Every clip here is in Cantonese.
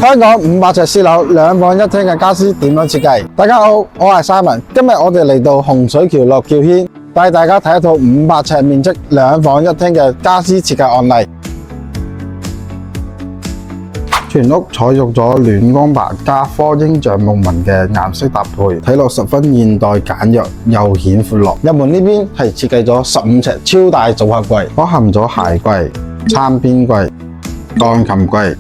香港500尺私樓2房1廳嘅家私點樣設計？大家好，我係 Simon， 今日我哋嚟到洪水橋樂叫軒，帶大家睇一套500尺面積2房1廳嘅家私設計案例。全屋採用咗暖光白加科英橡木紋嘅顏色搭配，睇落十分現代簡約又顯闊落。入門呢邊係設計咗15尺超大組合櫃，包含咗鞋櫃、餐邊櫃、鋼琴櫃、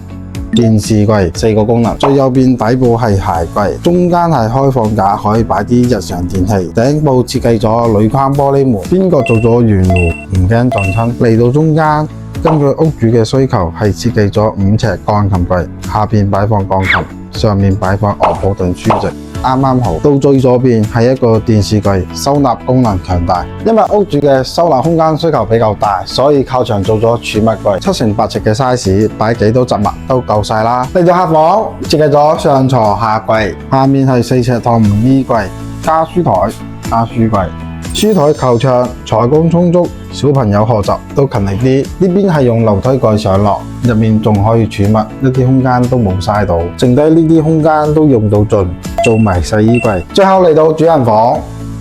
電視櫃4個功能。最右邊底部係鞋櫃，中間係開放架，可以擺啲日常電器。頂部設計咗鋁框玻璃門，邊角做咗圓弧，唔驚撞親。嚟到中間，根據屋主嘅需求，係設計咗5尺鋼琴櫃，下邊擺放鋼琴，上面擺放樂譜等書籍，啱啱好。到最左邊係一個電視櫃，收納功能強大。因為屋主嘅收納空間需求比較大，所以靠牆做咗儲物櫃，7乘8尺嘅 size， 擺幾多雜物都夠晒啦。嚟到客房，設計咗上床下櫃，下面係4尺趟門衣櫃，加書台加書櫃。書台靠牆，採光充足，小朋友學習都勤力啲。呢邊係用樓梯蓋上落，入面仲可以儲物，一啲空間都冇嘥到，剩低呢啲空間都用到盡，做埋洗衣櫃。最後嚟到主人房，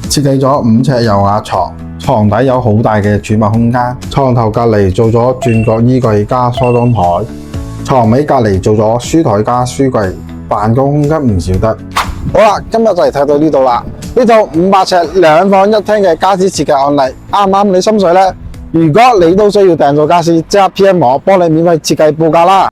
設計咗5尺油壓床，床底有好大嘅儲物空間。床頭隔離做咗轉角衣櫃加梳妝台，床尾隔離做咗書台加書櫃，辦公空間唔少得。好啦，今日就嚟睇到呢度啦。呢套500尺2房1廳嘅家私設計案例啱唔啱你心水呢？如果你都需要訂做家私，即刻 PM 我，幫你免費設計報價啦。